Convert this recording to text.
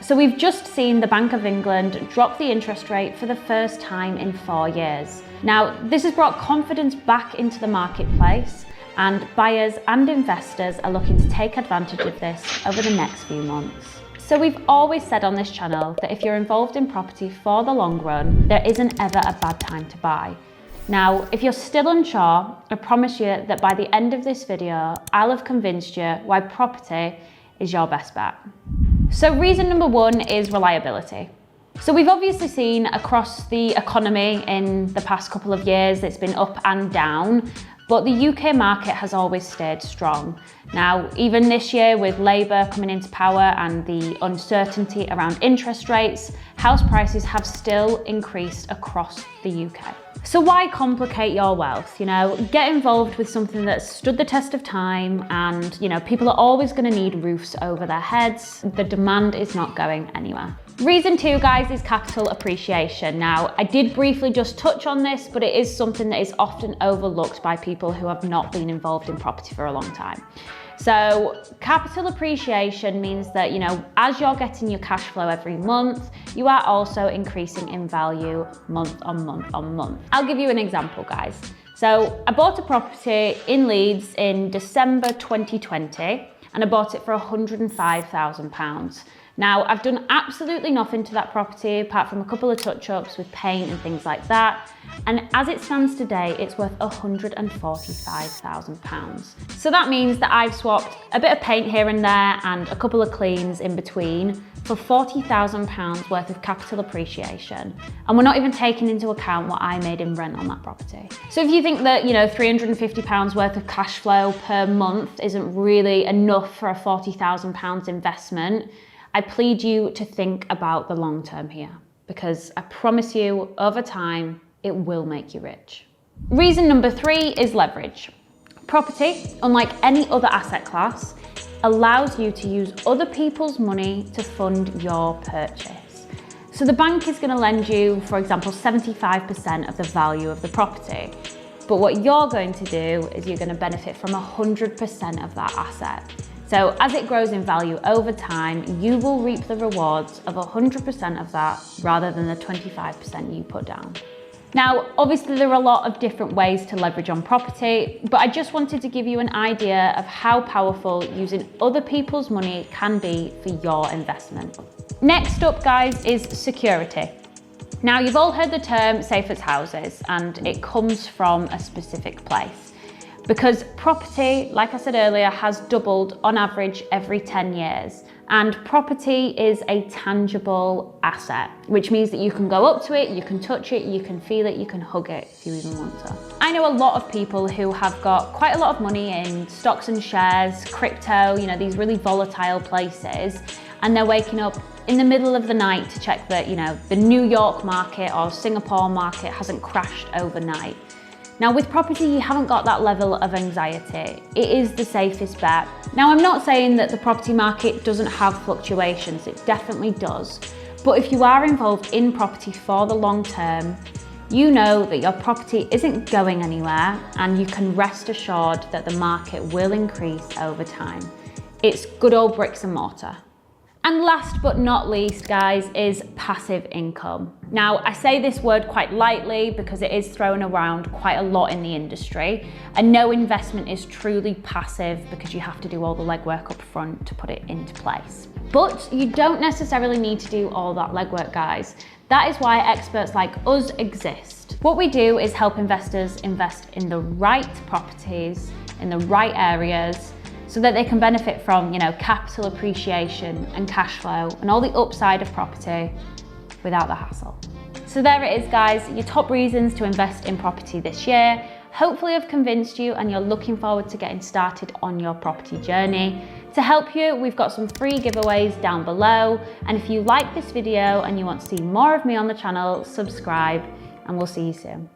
So we've just seen the Bank of England drop the interest rate for the first time in 4 years. Now, this has brought confidence back into the marketplace, and buyers and investors are looking to take advantage of this over the next few months. So we've always said on this channel that if you're involved in property for the long run, there isn't ever a bad time to buy. Now, if you're still unsure, I promise you that by the end of this video, I'll have convinced you why property is your best bet. So reason number one is reliability. So we've obviously seen across the economy in the past couple of years, it's been up and down, but the UK market has always stayed strong. Now, even this year with Labour coming into power and the uncertainty around interest rates, house prices have still increased across the UK. So why complicate your wealth? Get involved with something that's stood the test of time, and people are always going to need roofs over their heads. The demand is not going anywhere. Reason two, guys, is capital appreciation. Now, I did briefly just touch on this, but it is something that is often overlooked by people who have not been involved in property for a long time. So capital appreciation means that, as you're getting your cash flow every month, you are also increasing in value month on month on month. I'll give you an example, guys. So I bought a property in Leeds in December 2020, and I bought it for £105,000. Now, I've done absolutely nothing to that property apart from a couple of touch-ups with paint and things like that. And as it stands today, it's worth £145,000. So that means that I've swapped a bit of paint here and there and a couple of cleans in between for £40,000 worth of capital appreciation. And we're not even taking into account what I made in rent on that property. So if you think that, £350 worth of cash flow per month isn't really enough for a £40,000 investment, I plead you to think about the long term here, because I promise you, over time, it will make you rich. Reason number three is leverage. Property, unlike any other asset class, allows you to use other people's money to fund your purchase. So the bank is going to lend you, for example, 75% of the value of the property. But what you're going to do is you're going to benefit from 100% of that asset. So as it grows in value over time, you will reap the rewards of 100% of that rather than the 25% you put down. Now, obviously there are a lot of different ways to leverage on property, but I just wanted to give you an idea of how powerful using other people's money can be for your investment. Next up, guys, is security. Now, you've all heard the term safe as houses, and it comes from a specific place. Because property, like I said earlier, has doubled on average every 10 years. And property is a tangible asset, which means that you can go up to it, you can touch it, you can feel it, you can hug it if you even want to. I know a lot of people who have got quite a lot of money in stocks and shares, crypto, these really volatile places, and they're waking up in the middle of the night to check that, the New York market or Singapore market hasn't crashed overnight. Now, with property, you haven't got that level of anxiety. It is the safest bet. Now, I'm not saying that the property market doesn't have fluctuations. It definitely does. But if you are involved in property for the long term, you know that your property isn't going anywhere, and you can rest assured that the market will increase over time. It's good old bricks and mortar. And last but not least, guys, is passive income. Now, I say this word quite lightly because it is thrown around quite a lot in the industry, and no investment is truly passive because you have to do all the legwork up front to put it into place. But you don't necessarily need to do all that legwork, guys. That is why experts like us exist. What we do is help investors invest in the right properties, in the right areas, so that they can benefit from, capital appreciation and cash flow and all the upside of property without the hassle. So there it is, guys, your top reasons to invest in property this year. Hopefully I've convinced you and you're looking forward to getting started on your property journey. To help you, we've got some free giveaways down below. And if you like this video and you want to see more of me on the channel, subscribe, and we'll see you soon.